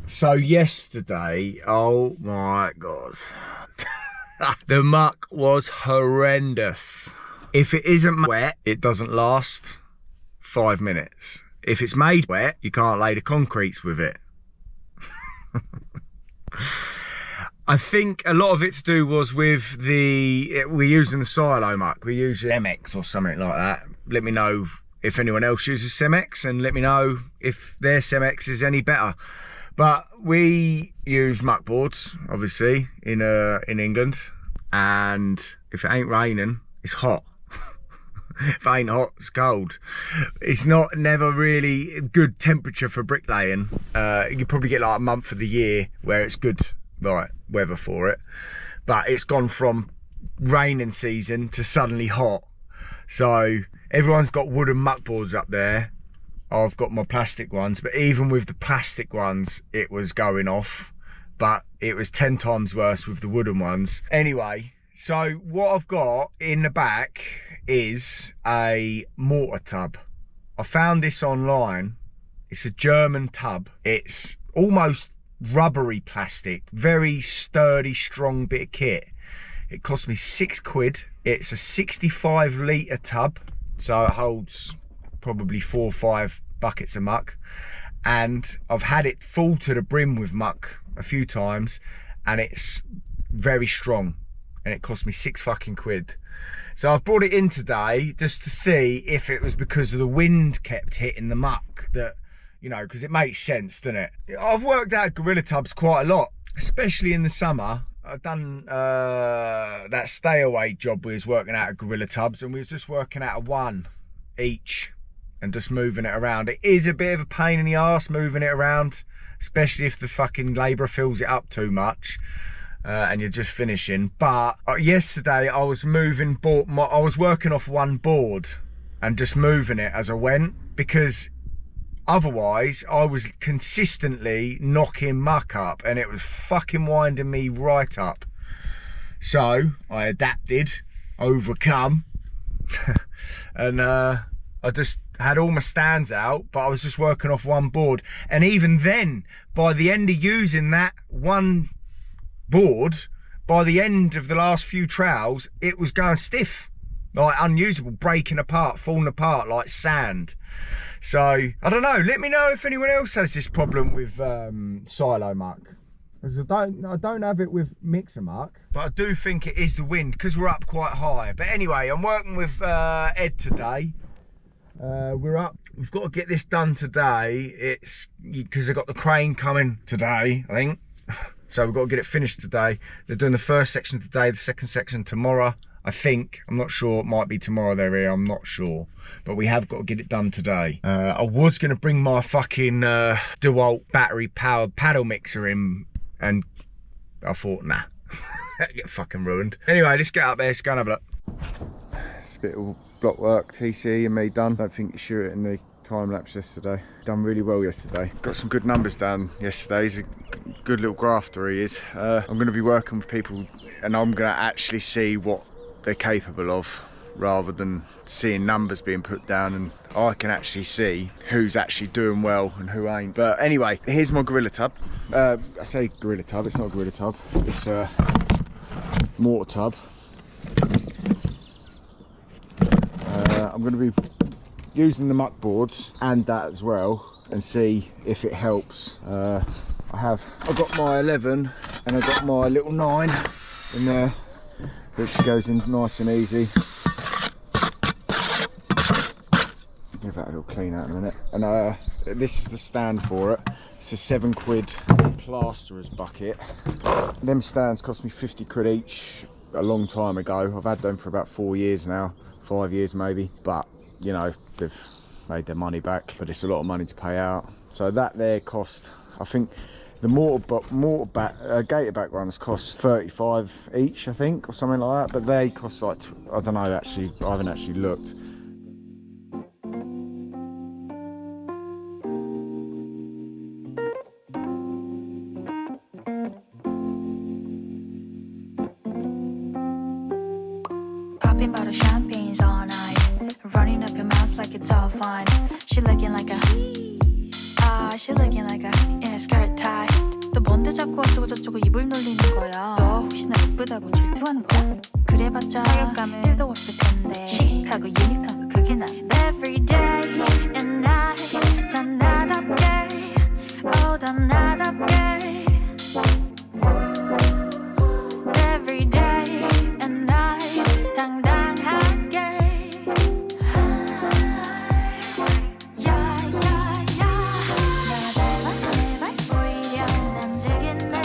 So yesterday, oh my God. The muck was horrendous. If it isn't wet, it doesn't last 5 minutes. If it's made wet, you can't lay the concretes with it. I think a lot of it to do was with we're using the silo muck. We're using Cemex or something like that. Let me know if anyone else uses Cemex, and let me know if their Cemex is any better. But we use muck boards, obviously, in England. And if it ain't raining, it's hot. If it ain't hot, it's cold. It's never really good temperature for bricklaying. You probably get like a month of the year where it's good, right, weather for it. But it's gone from raining season to suddenly hot. So everyone's got wooden muck boards up there. I've got my plastic ones, but even with the plastic ones, it was going off. But it was 10 times worse with the wooden ones. Anyway, so what I've got in the back is a mortar tub. I found this online. It's a German tub. It's almost rubbery plastic, very sturdy, strong bit of kit. It cost me £6. It's a 65 litre tub, so it holds probably 4 or 5 buckets of muck, and I've had it full to the brim with muck a few times, and it's very strong, and it cost me £6. So I've brought it in today just to see if it was because of the wind kept hitting the muck, that, you know, because it makes sense, doesn't it? I've worked out Gorilla Tubs quite a lot, especially in the summer. I've done that stay away job. We was working out of Gorilla Tubs, and we was just working out of one each and just moving it around. It is a bit of a pain in the arse moving it around, especially if the fucking labourer fills it up too much and you're just finishing. But yesterday I was I was working off one board and just moving it as I went, because otherwise I was consistently knocking muck up and it was fucking winding me right up. So I adapted, overcome, and I just had all my stands out, but I was just working off one board. And even then, by the end of using that one board, by the end of the last few trowels, it was going stiff, like unusable, breaking apart, falling apart like sand. So I don't know, let me know if anyone else has this problem with silo muck, because I don't have it with mixer muck, but I do think it is the wind, because we're up quite high. But anyway, I'm working with Ed today. We're up, we've got to get this done today. It's because they've got the crane coming today, I think. So we've got to get it finished today. They're doing the first section today, the second section tomorrow, I think. I'm not sure, it might be tomorrow they're here, I'm not sure. But we have got to get it done today. I was going to bring my fucking DeWalt battery powered paddle mixer in, and I thought, nah, get fucking ruined. Anyway, let's get up there, let's go and have a look. It's a bit of block work, TCE and me done. Don't think you shoot it in the time lapse yesterday. Done really well yesterday. Got some good numbers down yesterday. He's a good little grafter, he is. I'm going to be working with people, and I'm going to actually see what they're capable of, rather than seeing numbers being put down, and I can actually see who's actually doing well and who ain't. But anyway, here's my Gorilla Tub. I say Gorilla Tub, it's not a Gorilla Tub, it's a mortar tub. I'm going to be using the muck boards and that as well, and see if it helps. I've got my 11 and I've got my little 9 in there, which goes in nice and easy. Give that a little clean out in a minute. And this is the stand for it. It's a £7 plasterer's bucket. Them stands cost me £50 each a long time ago. I've had them for about 4 years now, 5 years maybe, but you know, they've made their money back, but it's a lot of money to pay out. So that there cost, I think the gator back ones cost 35 each, I think, or something like that, but they cost like, I don't know, actually, I haven't actually looked. Popping bottle champagnes all night, running up your mouth like it's all fine. She looking like a in a skirt tie. 자꾸 어쩌고 저쩌고 입을 놀리는 거야. 너 혹시나 예쁘다고 질투하는 거야? 그래봤자 타격감은 1도 없을 텐데 시크하고 유니크한 거 그게 나. Every day and night 단 나답게 oh 단 나답게 Every day and night 당당하게 야야야 나 제발 오히려 난 즐긴네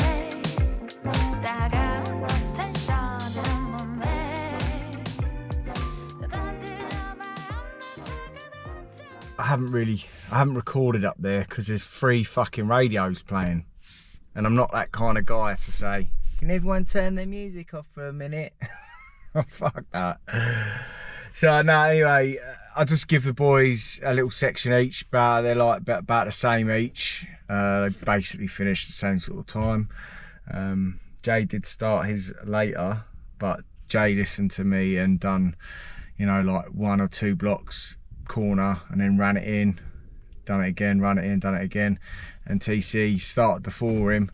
따가운 텐션은 몸에 I haven't recorded up there because there's 3 fucking radios playing, and I'm not that kind of guy to say, can everyone turn their music off for a minute? Oh, fuck that. So no, anyway, I'll just give the boys a little section each, but they're like about the same each. They basically finished the same sort of time. Jay did start his later, but Jay listened to me and done, you know, like 1 or 2 blocks corner and then ran it in, done it again, run it in, done it again. And TC started before him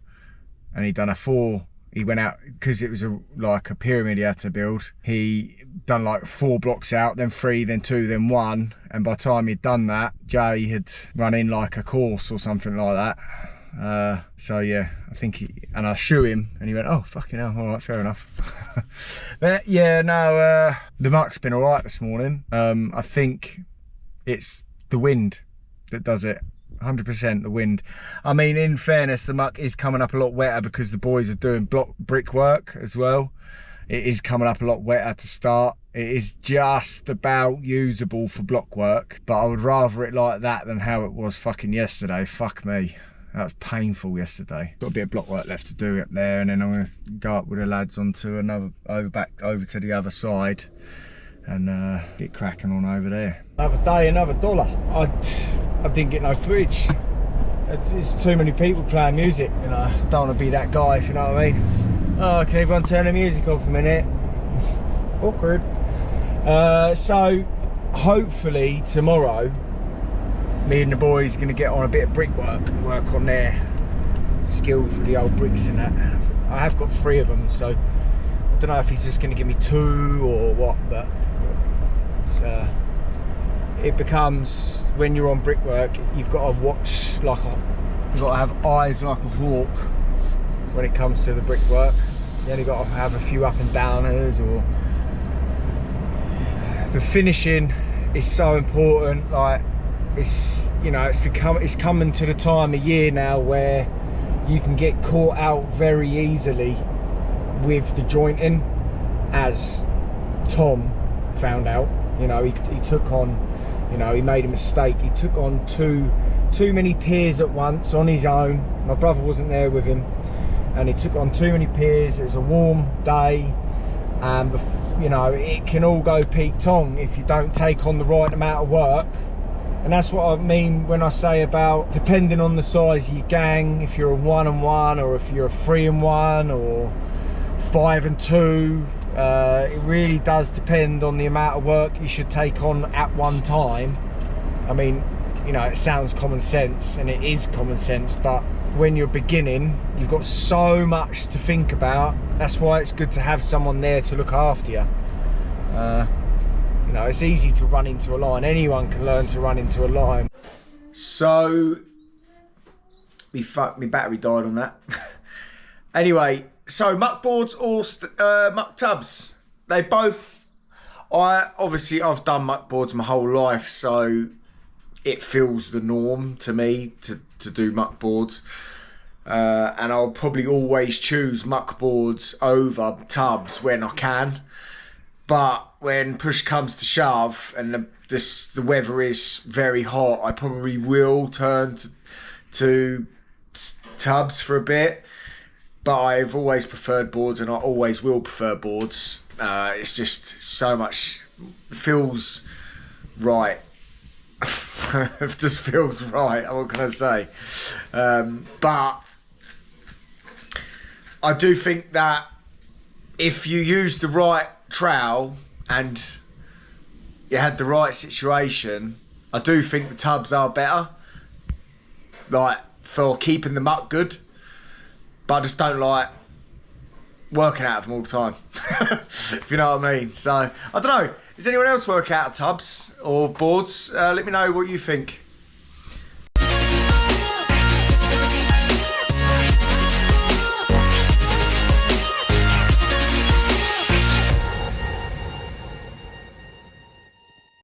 and he done a 4. He went out because it was like a pyramid he had to build. He done like 4 blocks out, then 3, then 2, then 1, and by the time he'd done that, Jay had run in like a course or something like that. So yeah, I think and I shoe him and he went, oh fucking hell, all right, fair enough. But yeah, no, the muck's been all right this morning. I think it's the wind that does it. 100% the wind. I mean, in fairness, the muck is coming up a lot wetter because the boys are doing brickwork as well. It is coming up a lot wetter to start. It is just about usable for block work, but I would rather it like that than how it was fucking yesterday. Fuck me, that was painful yesterday. Got a bit of block work left to do up there, and then I'm gonna go up with the lads onto back over to the other side and get cracking on over there. Another day, another dollar. I didn't get no footage. It's too many people playing music, you know. I don't want to be that guy, if you know what I mean. Oh, can everyone turn the music off a minute? Awkward. So hopefully tomorrow, me and the boys are going to get on a bit of brickwork and work on their skills with the old bricks and that. I have got 3 of them, so I don't know if he's just going to give me 2 or what, but it's, it becomes, when you're on brickwork, you've got to watch like you've got to have eyes like a hawk when it comes to the brickwork. You only got to have a few up and downers, or the finishing is so important. Like, it's, you know, it's coming to the time of year now where you can get caught out very easily with the jointing, as Tom found out. You know, he took on, you know, he made a mistake. He took on too many piers at once on his own. My brother wasn't there with him, and he took on too many piers. It was a warm day, and you know, it can all go peak tong if you don't take on the right amount of work. And that's what I mean when I say about depending on the size of your gang, if you're a 1-on-1 or if you're a 3-on-1 or 5-and-2, it really does depend on the amount of work you should take on at one time. I mean, you know, it sounds common sense, and it is common sense, but when you're beginning, you've got so much to think about. That's why it's good to have someone there to look after you. You know, it's easy to run into a line. Anyone can learn to run into a line. So, my battery died on that. Anyway, so muck boards or muck tubs, they both, I've done muck boards my whole life, so it feels the norm to me to do muck boards. And I'll probably always choose muck boards over tubs when I can. But when push comes to shove and the weather is very hot, I probably will turn to tubs for a bit. But I've always preferred boards, and I always will prefer boards. It's just so much, feels right. It just feels right, what can I say? But I do think that if you use the right trowel and you had the right situation, I do think the tubs are better, like for keeping the muck good. but I just don't like working out of them all the time. If you know what I mean. So I don't know. Does anyone else work out of tubs or boards? Let me know what you think.